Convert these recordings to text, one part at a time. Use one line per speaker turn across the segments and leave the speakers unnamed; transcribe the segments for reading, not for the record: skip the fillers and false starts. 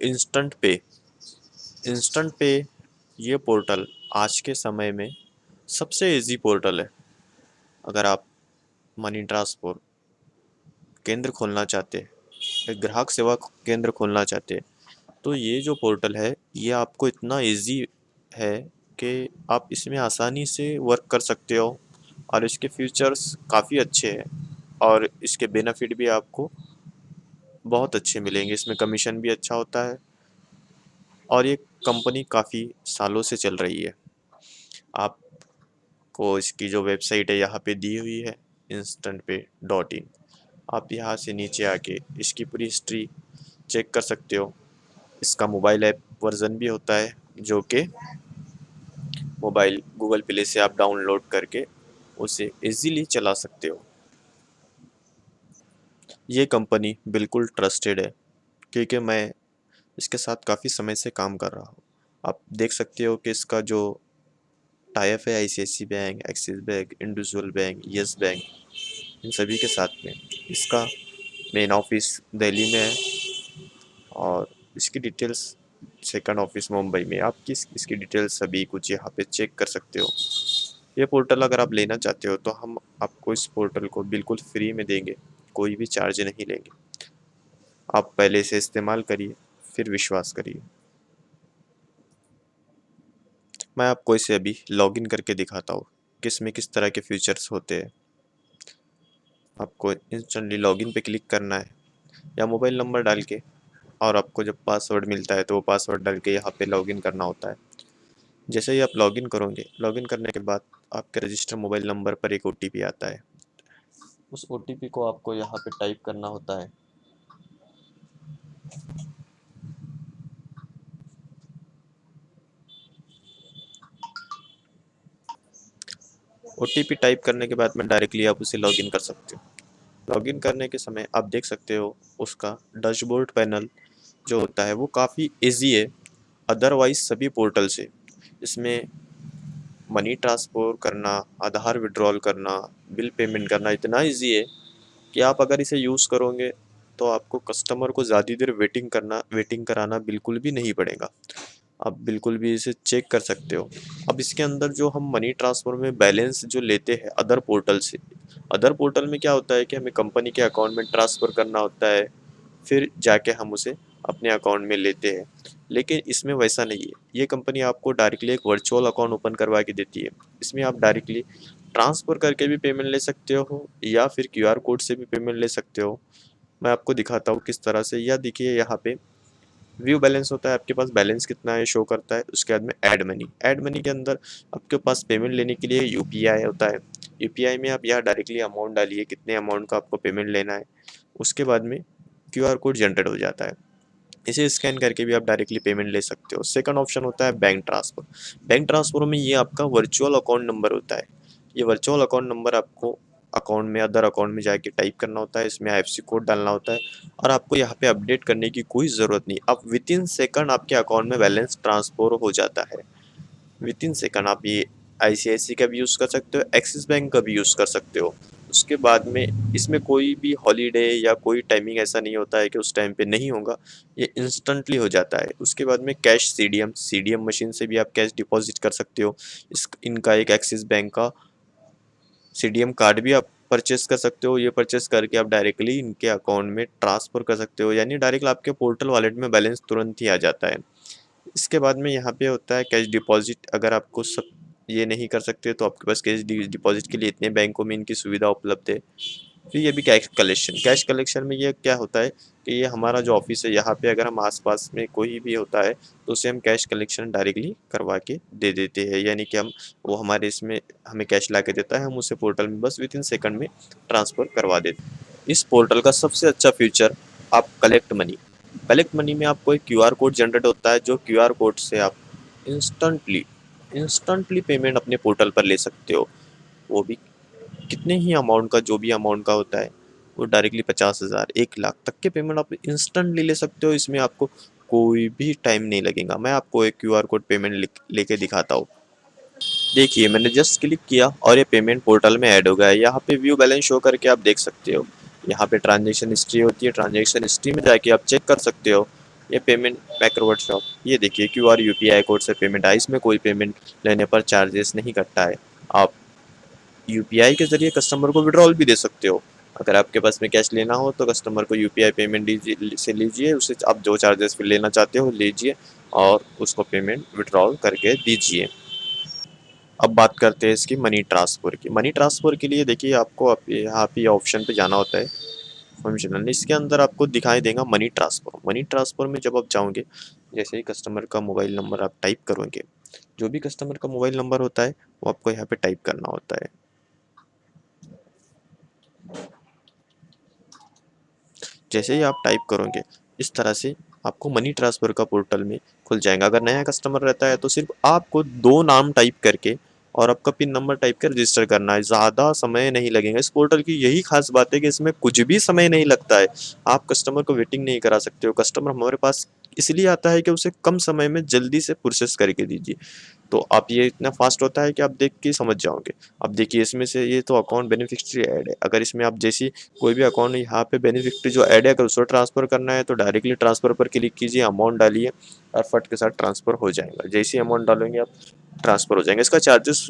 Instant पे। Instant पे ये पोर्टल आज के समय में सबसे इजी पोर्टल है। अगर आप मनी ट्रांसफर केंद्र खोलना चाहते हैं, एक ग्राहक सेवा केंद्र खोलना चाहते हैं, तो ये जो पोर्टल है ये आपको इतना इजी है कि आप इसमें आसानी से वर्क कर सकते हो और इसके फीचर्स काफ़ी अच्छे हैं और इसके बेनिफिट भी आपको बहुत अच्छे मिलेंगे। इसमें कमीशन भी अच्छा होता है और ये कंपनी काफ़ी सालों से चल रही है। आपको इसकी जो वेबसाइट है यहाँ पे दी हुई है instantpay.in। आप यहाँ से नीचे आके इसकी पूरी हिस्ट्री चेक कर सकते हो। इसका मोबाइल ऐप वर्जन भी होता है जो कि मोबाइल गूगल प्ले से आप डाउनलोड करके उसे इजीली चला सकते हो। ये कंपनी बिल्कुल ट्रस्टेड है क्योंकि मैं इसके साथ काफ़ी समय से काम कर रहा हूँ। आप देख सकते हो कि इसका जो टाइप है ICICI bank, Axis bank, individual bank, Yes bank, इन सभी के साथ में। इसका मेन ऑफिस दिल्ली में है और इसकी डिटेल्स सेकंड ऑफिस मुंबई में। आप इसकी डिटेल्स सभी कुछ यहाँ पे चेक कर सकते हो। ये पोर्टल अगर आप लेना चाहते हो तो हम आपको इस पोर्टल को बिल्कुल फ्री में देंगे, कोई भी चार्ज नहीं लेंगे। आप पहले इसे इस्तेमाल करिए फिर विश्वास करिए। मैं आपको इसे अभी लॉगिन करके दिखाता हूँ कि इसमें किस तरह के फीचर्स होते हैं। आपको इंस्टेंटली लॉगिन पे क्लिक करना है या मोबाइल नंबर डाल के, और आपको जब पासवर्ड मिलता है तो वो पासवर्ड डाल के यहाँ पे लॉगिन करना होता है। जैसे ही आप लॉगिन करोगे, लॉगिन करने के बाद आपके रजिस्टर मोबाइल नंबर पर एक ओटीपी आता है। उस ओटीपी को आपको यहाँ पे टाइप करना होता है। ओटीपी टाइप करने के बाद में डायरेक्टली आप उसे लॉगिन कर सकते हो। लॉगिन करने के समय आप देख सकते हो उसका डैशबोर्ड पैनल जो होता है वो काफ़ी इजी है अदरवाइज सभी पोर्टल से। इसमें मनी ट्रांसफर करना, आधार विड्रॉल करना, बिल पेमेंट करना इतना इजी है कि आप अगर इसे यूज़ करोगे तो आपको कस्टमर को ज़्यादा देर वेटिंग कराना बिल्कुल भी नहीं पड़ेगा। आप बिल्कुल भी इसे चेक कर सकते हो। अब इसके अंदर जो हम मनी ट्रांसफ़र में बैलेंस जो लेते हैं अदर पोर्टल से, अदर पोर्टल में क्या होता है कि हमें कंपनी के अकाउंट में ट्रांसफ़र करना होता है, फिर जाके हम उसे अपने अकाउंट में लेते हैं। लेकिन इसमें वैसा नहीं है। ये कंपनी आपको डायरेक्टली एक वर्चुअल अकाउंट ओपन करवा के देती है। इसमें आप डायरेक्टली ट्रांसफ़र करके भी पेमेंट ले सकते हो या फिर क्यूआर कोड से भी पेमेंट ले सकते हो। मैं आपको दिखाता हूँ किस तरह से। या देखिए यहाँ पे व्यू बैलेंस होता है, आपके पास बैलेंस कितना है शो करता है। उसके बाद में ऐड मनी के अंदर आपके पास पेमेंट लेने के लिए यूपीआई होता है। यूपीआई में आप यहाँ डायरेक्टली अमाउंट डालिए कितने अमाउंट का आपको पेमेंट लेना है। उसके बाद में क्यूआर कोड जनरेट हो जाता है। इसे स्कैन करके भी आप डायरेक्टली पेमेंट ले सकते हो। सेकंड ऑप्शन होता है बैंक ट्रांसफ़र। बैंक ट्रांसफ़र में ये आपका वर्चुअल अकाउंट नंबर होता है। ये वर्चुअल अकाउंट नंबर आपको अकाउंट में अदर अकाउंट में जाके टाइप करना होता है। इसमें आईएफएससी कोड डालना होता है और आपको यहाँ पे अपडेट करने की कोई ज़रूरत नहीं। आप विद इन सेकंड आपके अकाउंट में बैलेंस ट्रांसफ़र हो जाता है। विद इन सेकंड आप ये आईसीआईसी का भी यूज़ कर सकते हो, एक्सिस बैंक का भी यूज़ कर सकते हो। उसके बाद में इसमें कोई भी हॉलीडे या कोई टाइमिंग ऐसा नहीं होता है कि उस टाइम पे नहीं होगा, ये इंस्टेंटली हो जाता है। उसके बाद में कैश सीडीएम मशीन से भी आप कैश डिपॉजिट कर सकते हो। इनका एक एक्सिस बैंक का सीडीएम कार्ड भी आप परचेस कर सकते हो। ये परचेस करके आप डायरेक्टली इनके अकाउंट में ट्रांसफ़र कर सकते हो, यानी डायरेक्ट आपके पोर्टल वॉलेट में बैलेंस तुरंत ही आ जाता है। इसके बाद में यहाँ पे होता है कैश डिपॉजिट। अगर आपको सब ये नहीं कर सकते तो आपके पास कैश डिपॉजिट के लिए इतने बैंकों में इनकी सुविधा उपलब्ध है। फिर ये भी कैश कलेक्शन में ये क्या होता है कि ये हमारा जो ऑफिस है यहाँ पे अगर हम आसपास में कोई भी होता है तो उसे हम कैश कलेक्शन डायरेक्टली करवा के दे देते हैं, यानी कि हम वो हमारे इसमें हमें कैश ला के देता है, हम उसे पोर्टल में बस विद इन सेकंड में ट्रांसफ़र करवा देते हैं। इस पोर्टल का सबसे अच्छा फीचर आप कलेक्ट मनी में आपको एक क्यूआर कोड जनरेट होता है, जो क्यूआर कोड से आप इंस्टेंटली पेमेंट अपने पोर्टल पर ले सकते हो। वो भी कितने ही अमाउंट का, जो भी अमाउंट का होता है वो डायरेक्टली 50,000 1 लाख तक के पेमेंट आप इंस्टेंटली ले सकते हो। इसमें आपको कोई भी टाइम नहीं लगेगा। मैं आपको एक क्यूआर कोड पेमेंट लेके दिखाता हूँ। देखिए मैंने जस्ट क्लिक किया और ये पेमेंट पोर्टल में ऐड हो गया है। यहाँ पे व्यू बैलेंस शो करके आप देख सकते हो। यहाँ पे ट्रांजेक्शन हिस्ट्री होती है, ट्रांजेक्शन हिस्ट्री में जाके आप चेक कर सकते हो ये पेमेंट बैकवर्ड शॉप, ये देखिए क्यूआर यूपीआई कोड से पेमेंट आई, इसमें कोई पेमेंट लेने पर चार्जेस नहीं कटता है। आप यूपीआई के जरिए कस्टमर को विड्रॉल भी दे सकते हो। अगर आपके पास में कैश लेना हो तो कस्टमर को यूपीआई पेमेंट से लीजिए, उसे आप जो चार्जेस फिर लेना चाहते हो लीजिए और उसको पेमेंट विड्रॉल करके दीजिए। अब बात करते हैं इसकी मनी ट्रांसफ़र की। मनी ट्रांसफ़र के लिए देखिए आपको यहाँ पे ऑप्शन पे जाना होता है फंक्शनल, इसके अंदर आपको दिखाई देगा मनी ट्रांसफ़र। मनी ट्रांसफ़र में जब आप जाओगे, जैसे ही कस्टमर का मोबाइल नंबर आप टाइप करोगे, जो भी कस्टमर का मोबाइल नंबर होता है वो आपको यहाँ पे टाइप करना होता है। जैसे ही आप टाइप करोगे, इस तरह से आपको मनी ट्रांसफ़र का पोर्टल में खुल जाएगा। अगर नया कस्टमर रहता है तो सिर्फ आपको 2 नाम टाइप करके और आपका पिन नंबर टाइप कर रजिस्टर करना है, ज़्यादा समय नहीं लगेगा। इस पोर्टल की यही खास बात है कि इसमें कुछ भी समय नहीं लगता है। आप कस्टमर को वेटिंग नहीं करा सकते हो। कस्टमर हमारे पास इसलिए आता है कि उसे कम समय में जल्दी से प्रोसेस करके दीजिए। तो आप ये इतना फास्ट होता है कि आप देख के समझ जाओगे। अब देखिए इसमें से ये तो अकाउंट बेनिफिशियरी ऐड है। अगर इसमें आप जैसी कोई भी अकाउंट यहाँ पे बेनिफिशियरी जो ऐड है, अगर उसको ट्रांसफ़र करना है तो डायरेक्टली ट्रांसफ़र पर क्लिक कीजिए, अमाउंट डालिए और फट के साथ ट्रांसफ़र हो जाएगा। जैसे ही अमाउंट डालेंगे आप, ट्रांसफ़र हो जाएगा। इसका चार्जेस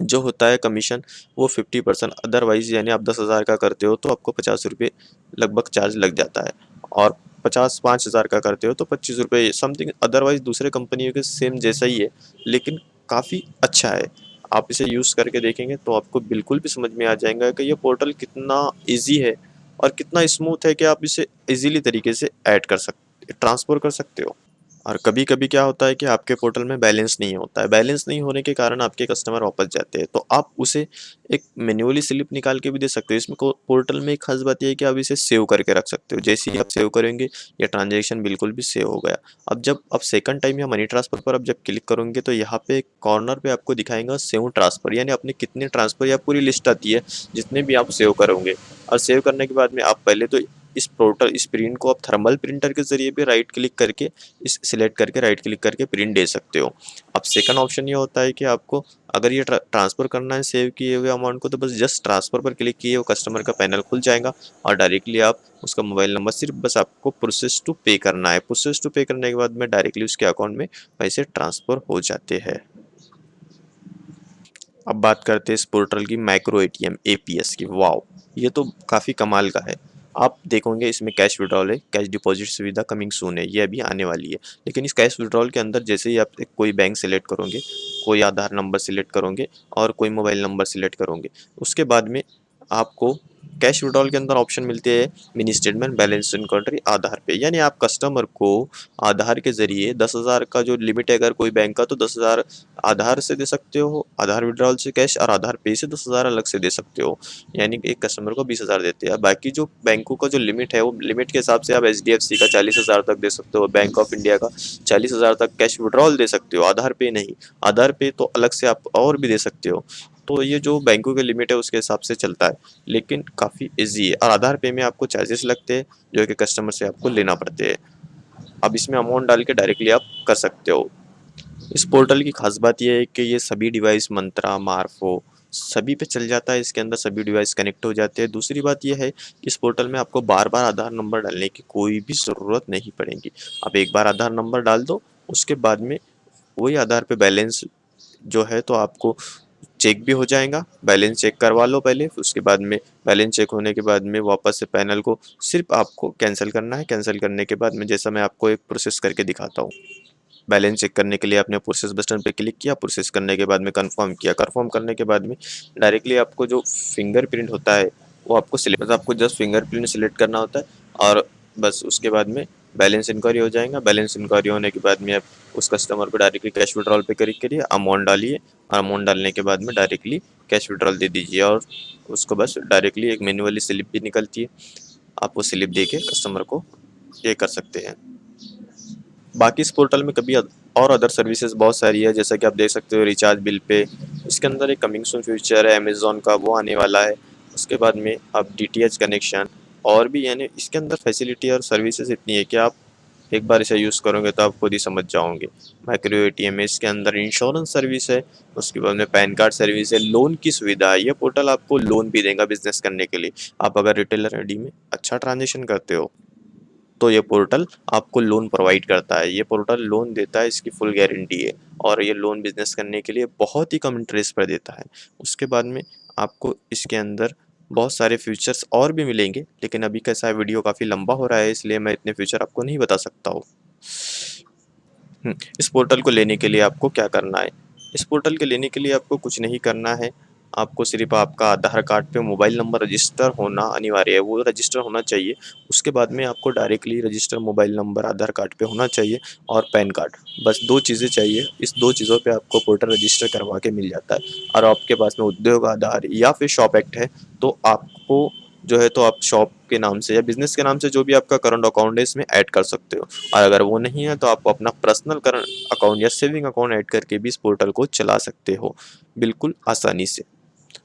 जो होता है कमीशन, वो 50%, अदरवाइज यानी आप 10,000 का करते हो तो आपको 50 रुपये लगभग चार्ज लग जाता है, और 5,000 का करते हो तो 25 रुपये समथिंग। अदरवाइज दूसरे कंपनियों के सेम जैसा ही है, लेकिन काफ़ी अच्छा है। आप इसे यूज़ करके देखेंगे तो आपको बिल्कुल भी समझ में आ जाएगा कि ये पोर्टल कितना ईजी है और कितना स्मूथ है कि आप इसे ईजीली तरीके से ऐड कर सकते, ट्रांसफ़र कर सकते हो। और कभी-कभी क्या होता है कि आपके पोर्टल में बैलेंस नहीं होता है। बैलेंस नहीं होने के कारण आपके कस्टमर वापस जाते हैं, तो आप उसे एक मैन्युअली स्लिप निकाल के भी दे सकते हो। इसमें को पोर्टल में एक खास बात ये है कि आप इसे सेव करके रख सकते हो। जैसे ही आप सेव करेंगे, ये ट्रांज़ैक्शन बिल्कुल भी सेव हो गया। अब जब आप सेकंड टाइम या मनी ट्रांसफ़र पर आप जब क्लिक करोगे तो यहाँ पे कॉर्नर पे आपको दिखाएगा सेव ट्रांसफ़र, यानी आपने कितने ट्रांसफ़र या पूरी लिस्ट आती है जितने भी आप सेव करोगे। और सेव करने के बाद में आप पहले तो इस प्रिंट को आप थर्मल प्रिंटर के ज़रिए भी राइट क्लिक करके इस सिलेक्ट करके राइट क्लिक करके प्रिंट दे सकते हो। अब सेकंड ऑप्शन ये होता है कि आपको अगर ये ट्रांसफ़र करना है सेव किए हुए अमाउंट को, तो बस जस्ट ट्रांसफ़र पर क्लिक किए, वो कस्टमर का पैनल खुल जाएगा और डायरेक्टली आप उसका मोबाइल नंबर सिर्फ बस आपको प्रोसेस टू पे करना है। प्रोसेस टू पे करने के बाद में डायरेक्टली उसके अकाउंट में पैसे ट्रांसफ़र हो जाते हैं। अब बात करते हैं इस पोर्टल की माइक्रो एटीएम एपीएस की। वाओ! ये तो काफ़ी कमाल का है। आप देखोगे इसमें कैश विड्रॉल है, कैश डिपॉजिट सुविधा कमिंग सून है, ये अभी आने वाली है। लेकिन इस कैश विड्रॉल के अंदर जैसे ही आप कोई बैंक सेलेक्ट करोगे, कोई आधार नंबर सेलेक्ट करोगे और कोई मोबाइल नंबर सेलेक्ट करोगे, उसके बाद में आपको कैश विड्रॉल के अंदर ऑप्शन मिलते हैं mini statement, balance enquiry, Aadhaar pay. यानी आप कस्टमर को आधार के ज़रिए 10,000 का जो लिमिट है अगर कोई बैंक का, तो 10,000 आधार से दे सकते हो, आधार विड्रॉल से कैश, और आधार पे से 10,000 अलग से दे सकते हो। यानी कि एक कस्टमर को 20,000 देते हैं। बाकी जो बैंकों का जो लिमिट है, वो लिमिट के हिसाब से आप एचडीएफसी का 40,000 तक दे सकते हो, बैंक ऑफ इंडिया का 40,000 तक कैश विड्रॉल दे सकते हो, आधार पे नहीं। आधार पे तो अलग से आप और भी दे सकते हो। तो ये जो बैंकों के लिमिट है उसके हिसाब से चलता है, लेकिन काफ़ी ईजी है। और आधार पे में आपको चार्जेस लगते हैं जो कि कस्टमर से आपको लेना पड़ते हैं। अब इसमें अमाउंट डाल के डायरेक्टली आप कर सकते हो। इस पोर्टल की खास बात यह है कि ये सभी डिवाइस मंत्रा, मार्फो सभी पे चल जाता है, इसके अंदर सभी डिवाइस कनेक्ट हो जाते हैं। दूसरी बात यह है कि इस पोर्टल में आपको बार-बार आधार नंबर डालने की कोई भी ज़रूरत नहीं पड़ेगी। आप एक बार आधार नंबर डाल दो, उसके बाद में वही आधार पे बैलेंस जो है तो आपको चेक भी हो जाएगा। बैलेंस चेक करवा लो पहले, फिर उसके बाद में बैलेंस चेक होने के बाद में वापस से पैनल को सिर्फ आपको कैंसिल करना है। कैंसिल करने के बाद में जैसा मैं आपको एक प्रोसेस करके दिखाता हूँ। बैलेंस चेक करने के लिए आपने प्रोसेस बटन पे क्लिक किया, प्रोसेस करने के बाद में कंफर्म किया, कंफर्म करने के बाद में डायरेक्टली आपको जो फिंगरप्रिंट होता है वो आपको सिलेक्ट, बस आपको जस्ट फिंगरप्रिंट सिलेक्ट करना होता है और बस उसके बाद में बैलेंस इंक्वायरी हो जाएगा। बैलेंस इंक्वायरी होने के बाद में आप उस कस्टमर को डायरेक्टली कैश विड्रॉल पे क्लिक करिए, अमाउंट डालिए और अमाउंट डालने के बाद में डायरेक्टली कैश विड्रॉल दे दीजिए और उसको बस डायरेक्टली एक मैन्युअली स्लिप भी निकलती है, आप वो स्लिप दे के कस्टमर को ये कर सकते हैं। बाकी इस पोर्टल में कभी और अदर सर्विसेज बहुत सारी है, जैसा कि आप देख सकते हो रिचार्ज बिल पे। इसके अंदर एक कमिंग सून फ्यूचर है अमेज़न का, वो आने वाला है। उसके बाद में आप डीटीएच कनेक्शन और भी, यानी इसके अंदर फैसिलिटी और सर्विसेज इतनी है कि आप एक बार इसे यूज़ करोगे तो आप खुद ही समझ जाओगे। माइक्रो एटीएम है, इसके अंदर इंश्योरेंस सर्विस है, उसके बाद में पैन कार्ड सर्विस है, लोन की सुविधा है। ये पोर्टल आपको लोन भी देगा बिजनेस करने के लिए, आप अगर रिटेलर आईडी में अच्छा ट्रांजेक्शन करते हो। तो ये पोर्टल आपको लोन प्रोवाइड करता है। ये पोर्टल लोन देता है, इसकी फुल गारंटी है, और ये लोन बिजनेस करने के लिए बहुत ही कम इंटरेस्ट पर देता है। उसके बाद में आपको इसके अंदर बहुत सारे फीचर्स और भी मिलेंगे, लेकिन अभी कैसा है, वीडियो काफ़ी लंबा हो रहा है, इसलिए मैं इतने फीचर आपको नहीं बता सकता हूँ। इस पोर्टल को लेने के लिए आपको क्या करना है? इस पोर्टल के लेने के लिए आपको कुछ नहीं करना है। आपको सिर्फ आपका आधार कार्ड पे मोबाइल नंबर रजिस्टर होना अनिवार्य है, वो रजिस्टर होना चाहिए। उसके बाद में आपको डायरेक्टली रजिस्टर मोबाइल नंबर आधार कार्ड पे होना चाहिए, और पैन कार्ड। बस 2 चीज़ें चाहिए। इस 2 चीज़ों पे आपको पोर्टल रजिस्टर करवा के मिल जाता है। और आपके पास में उद्योग आधार या फिर शॉप एक्ट है, तो आपको जो है तो आप शॉप के नाम से या बिज़नेस के नाम से जो भी आपका करंट अकाउंट है इसमें ऐड कर सकते हो। और अगर वो नहीं है तो आप अपना पर्सनल करंट अकाउंट या सेविंग अकाउंट ऐड करके भी इस पोर्टल को चला सकते हो, बिल्कुल आसानी से।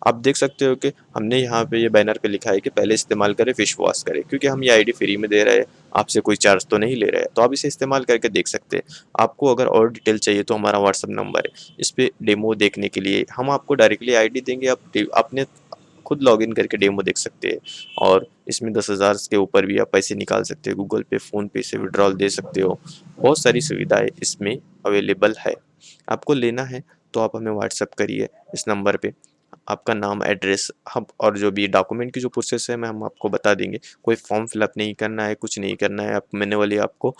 आप देख सकते हो कि हमने यहाँ पे ये बैनर पे लिखा है कि पहले इस्तेमाल करें फिश वॉश करें, क्योंकि हम ये आईडी फ्री में दे रहे हैं, आपसे कोई चार्ज तो नहीं ले रहे हैं। तो आप इसे इस्तेमाल करके देख सकते हैं। आपको अगर और डिटेल चाहिए तो हमारा व्हाट्सअप नंबर है, इस पे डेमो देखने के लिए हम आपको डायरेक्टली आईडी देंगे, आप अपने खुद लॉगिन करके डेमो देख सकते हैं। और इसमें 10,000 के ऊपर भी आप पैसे निकाल सकते हो, गूगल पे, फ़ोन पे से विड्रॉल दे सकते हो। बहुत सारी सुविधाएं इसमें अवेलेबल है। आपको लेना है तो आप हमें व्हाट्सअप करिए इस नंबर पे। आपका नाम, एड्रेस, हम और जो भी डॉक्यूमेंट की जो प्रोसेस है मैं हम आपको बता देंगे। कोई फॉर्म फिलअप नहीं करना है, कुछ नहीं करना है। आप मैन्युअली आपको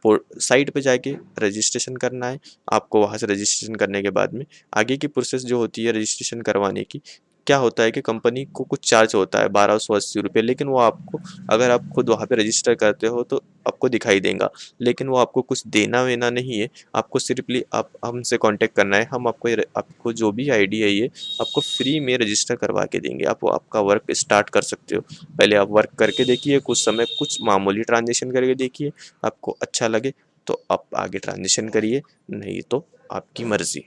साइट पे जाके रजिस्ट्रेशन करना है। आपको वहाँ से रजिस्ट्रेशन करने के बाद में आगे की प्रोसेस जो होती है रजिस्ट्रेशन करवाने की, क्या होता है कि कंपनी को कुछ चार्ज होता है 1280 रुपये, लेकिन वो आपको, अगर आप खुद वहाँ पे रजिस्टर करते हो तो आपको दिखाई देगा, लेकिन वो आपको कुछ देना वेना नहीं है। आपको सिर्फली आप हमसे कांटेक्ट करना है, हम आपको आपको जो भी आईडी है ये आपको फ्री में रजिस्टर करवा के देंगे। आप आपका वर्क स्टार्ट कर सकते हो। पहले आप वर्क करके देखिए, कुछ समय कुछ मामूली ट्रांजेक्शन करके देखिए, आपको अच्छा लगे तो आप आगे ट्रांजिशन करिए, नहीं तो आपकी मर्ज़ी।